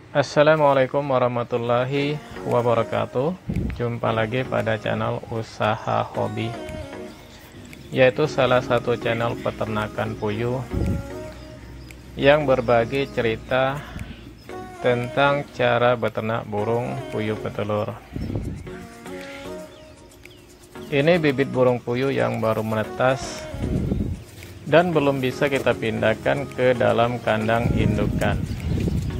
Assalamualaikum warahmatullahi wabarakatuh. Jumpa lagi pada channel Usaha Hobi, yaitu salah satu channel peternakan puyuh yang berbagi cerita tentang cara beternak burung puyuh petelur. Ini bibit burung puyuh yang baru menetas dan belum bisa kita pindahkan ke dalam kandang indukan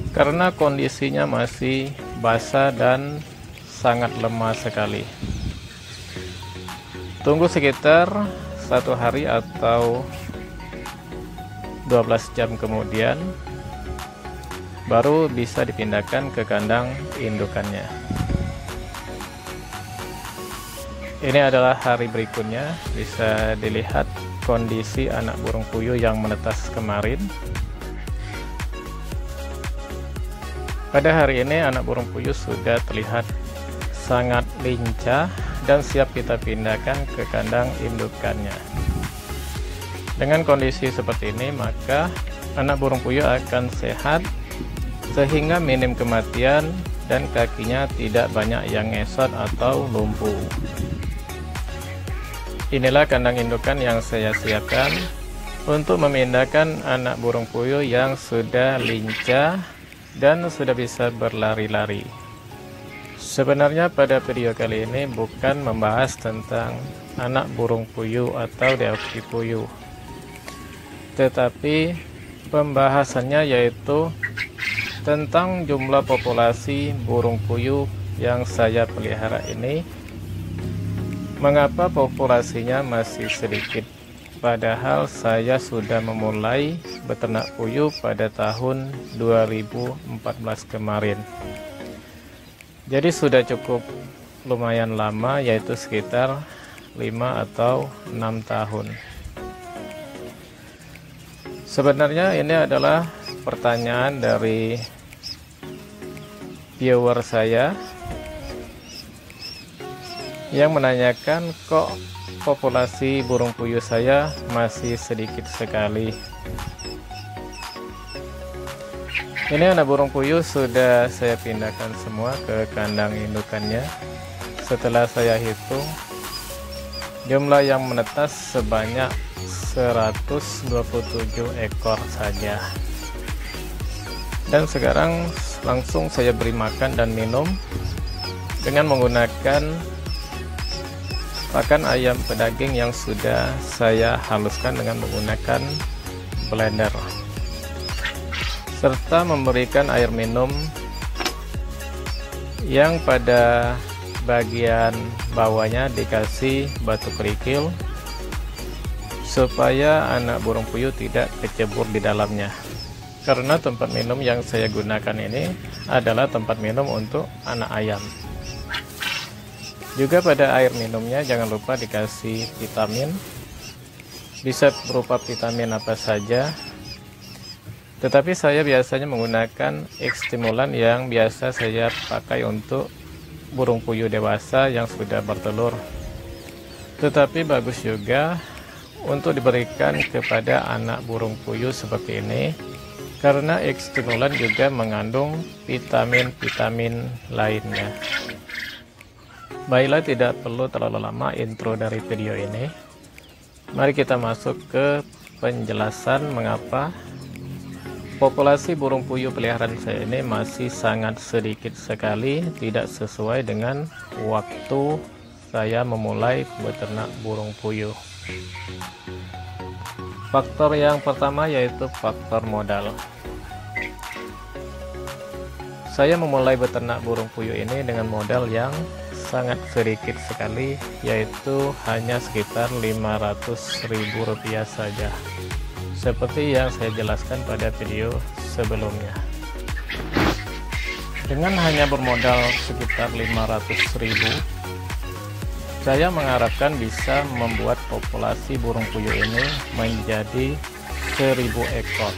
karena kondisinya masih basah dan sangat lemah sekali. Tunggu sekitar 1 hari atau 12 jam kemudian baru bisa dipindahkan ke kandang indukannya. Ini adalah hari berikutnya, bisa dilihat kondisi anak burung puyuh yang menetas kemarin. Pada hari ini anak burung puyuh sudah terlihat sangat lincah dan siap kita pindahkan ke kandang indukannya. Dengan kondisi seperti ini, maka anak burung puyuh akan sehat sehingga minim kematian dan kakinya tidak banyak yang ngesot atau lumpuh. Inilah kandang indukan yang saya siapkan untuk memindahkan anak burung puyuh yang sudah lincah dan sudah bisa berlari-lari. Sebenarnya pada video kali ini bukan membahas tentang anak burung puyuh atau deoksi puyuh, tetapi pembahasannya yaitu tentang jumlah populasi burung puyuh yang saya pelihara ini. Mengapa populasinya masih sedikit, padahal saya sudah memulai beternak puyuh pada tahun 2014 kemarin. Jadi sudah cukup lumayan lama, yaitu sekitar 5 atau 6 tahun. Sebenarnya ini adalah pertanyaan dari viewer saya yang menanyakan, kok populasi burung puyuh saya masih sedikit sekali. Ini anak burung puyuh sudah saya pindahkan semua ke kandang indukannya. Setelah saya hitung, jumlah yang menetas sebanyak 127 ekor saja. Dan sekarang langsung saya beri makan dan minum dengan menggunakan pakan ayam pedaging yang sudah saya haluskan dengan menggunakan blender, serta memberikan air minum yang pada bagian bawahnya dikasih batu kerikil supaya anak burung puyuh tidak kecebur di dalamnya, karena tempat minum yang saya gunakan ini adalah tempat minum untuk anak ayam. Juga pada air minumnya jangan lupa dikasih vitamin, bisa berupa vitamin apa saja, tetapi saya biasanya menggunakan X-stimulan yang biasa saya pakai untuk burung puyuh dewasa yang sudah bertelur. Tetapi bagus juga untuk diberikan kepada anak burung puyuh seperti ini, karena X-stimulan juga mengandung vitamin-vitamin lainnya. Baiklah, tidak perlu terlalu lama intro dari video ini. Mari kita masuk ke penjelasan mengapa populasi burung puyuh peliharaan saya ini masih sangat sedikit sekali, tidak sesuai dengan waktu saya memulai beternak burung puyuh. Faktor yang pertama yaitu faktor modal. Saya memulai beternak burung puyuh ini dengan modal yang sangat sedikit sekali, yaitu hanya sekitar Rp500.000 saja, seperti yang saya jelaskan pada video sebelumnya. Dengan hanya bermodal sekitar 500.000, saya mengharapkan bisa membuat populasi burung puyuh ini menjadi 1000 ekor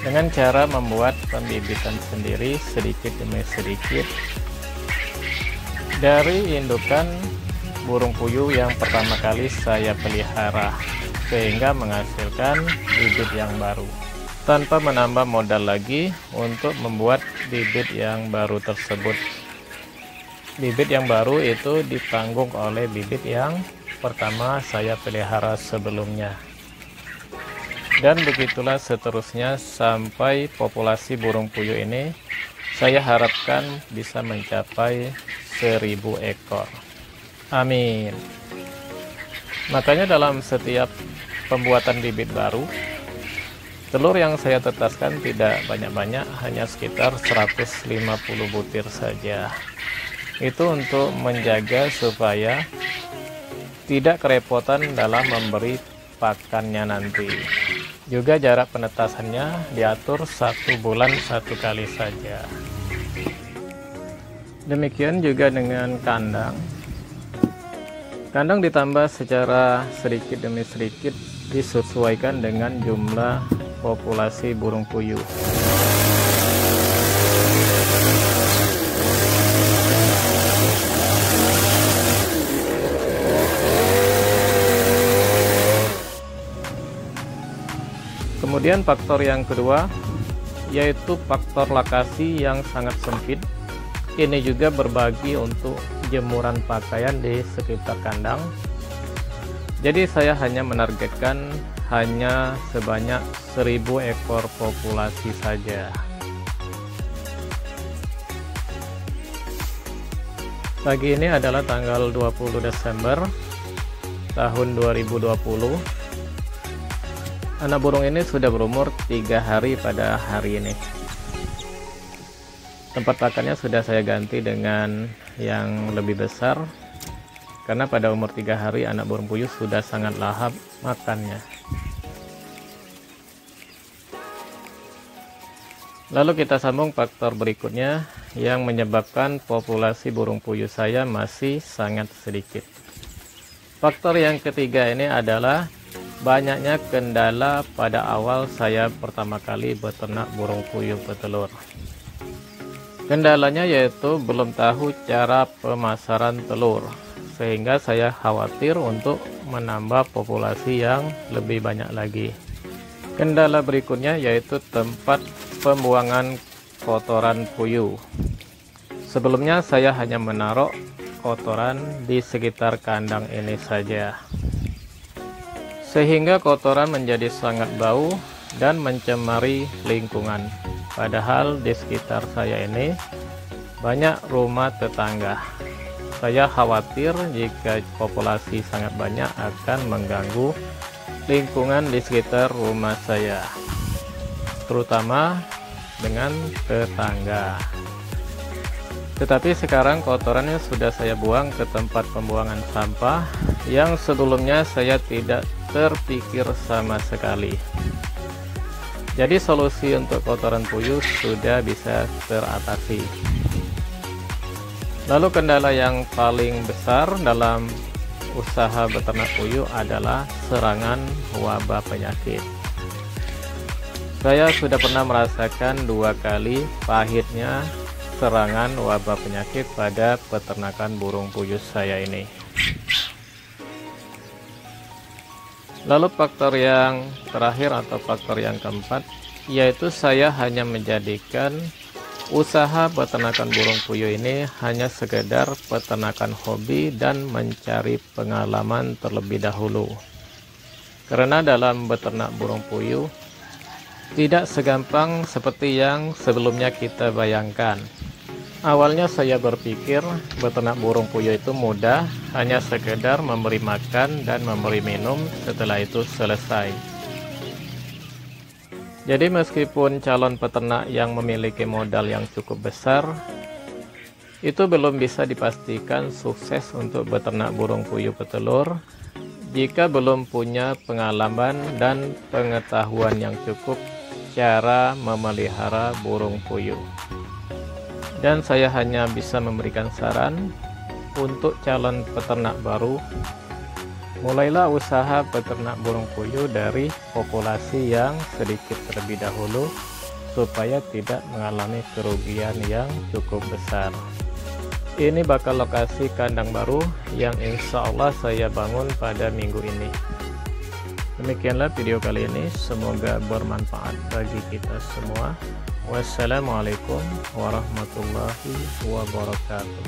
dengan cara membuat pembibitan sendiri sedikit demi sedikit dari indukan burung puyuh yang pertama kali saya pelihara, sehingga menghasilkan bibit yang baru. tanpa menambah modal lagi untuk membuat bibit yang baru tersebut. Bibit yang baru itu ditanggung oleh bibit yang pertama saya pelihara sebelumnya. Dan begitulah seterusnya sampai populasi burung puyuh ini saya harapkan bisa mencapai 1000 ekor. Amin. Makanya dalam setiap pembuatan bibit baru, telur yang saya tetaskan tidak banyak-banyak, hanya sekitar 150 butir saja. Itu untuk menjaga supaya tidak kerepotan dalam memberi pakannya nanti. Juga jarak penetasannya diatur 1 bulan 1 kali saja. Demikian juga dengan kandang. Kandang ditambah secara sedikit demi sedikit disesuaikan dengan jumlah populasi burung puyuh. Kemudian faktor yang kedua yaitu faktor lokasi yang sangat sempit. Ini juga berbagi untuk jemuran pakaian di sekitar kandang. Jadi saya hanya menargetkan hanya sebanyak 1000 ekor populasi saja. Pagi ini adalah tanggal 20 Desember tahun 2020. Anak burung ini sudah berumur 3 hari pada hari ini. Tempat pakannya sudah saya ganti dengan yang lebih besar, karena pada umur 3 hari anak burung puyuh sudah sangat lahap makannya. Lalu kita sambung faktor berikutnya yang menyebabkan populasi burung puyuh saya masih sangat sedikit. Faktor yang ketiga ini adalah banyaknya kendala pada awal saya pertama kali beternak burung puyuh petelur. Kendalanya yaitu belum tahu cara pemasaran telur, sehingga saya khawatir untuk menambah populasi yang lebih banyak lagi. Kendala berikutnya yaitu tempat pembuangan kotoran puyuh. Sebelumnya saya hanya menaruh kotoran di sekitar kandang ini saja, sehingga kotoran menjadi sangat bau dan mencemari lingkungan. Padahal di sekitar saya ini banyak rumah tetangga. Saya khawatir jika populasi sangat banyak akan mengganggu lingkungan di sekitar rumah saya, terutama dengan tetangga. Tetapi sekarang kotorannya sudah saya buang ke tempat pembuangan sampah yang sebelumnya saya tidak terpikir sama sekali. Jadi solusi untuk kotoran puyuh sudah bisa teratasi. Lalu kendala yang paling besar dalam usaha beternak puyuh adalah serangan wabah penyakit. Saya sudah pernah merasakan 2 kali pahitnya serangan wabah penyakit pada peternakan burung puyuh saya ini. Lalu faktor yang terakhir atau faktor yang keempat yaitu saya hanya menjadikan usaha peternakan burung puyuh ini hanya sekedar peternakan hobi dan mencari pengalaman terlebih dahulu. Karena dalam beternak burung puyuh tidak segampang seperti yang sebelumnya kita bayangkan. Awalnya saya berpikir beternak burung puyuh itu mudah, hanya sekedar memberi makan dan memberi minum, setelah itu selesai. Jadi meskipun calon peternak yang memiliki modal yang cukup besar, itu belum bisa dipastikan sukses untuk beternak burung puyuh petelur jika belum punya pengalaman dan pengetahuan yang cukup cara memelihara burung puyuh. Dan saya hanya bisa memberikan saran untuk calon peternak baru, mulailah usaha peternak burung puyuh dari populasi yang sedikit terlebih dahulu supaya tidak mengalami kerugian yang cukup besar. Ini bakal lokasi kandang baru yang insya Allah saya bangun pada minggu ini. Demikianlah video kali ini, semoga bermanfaat bagi kita semua. Wassalamualaikum warahmatullahi wabarakatuh.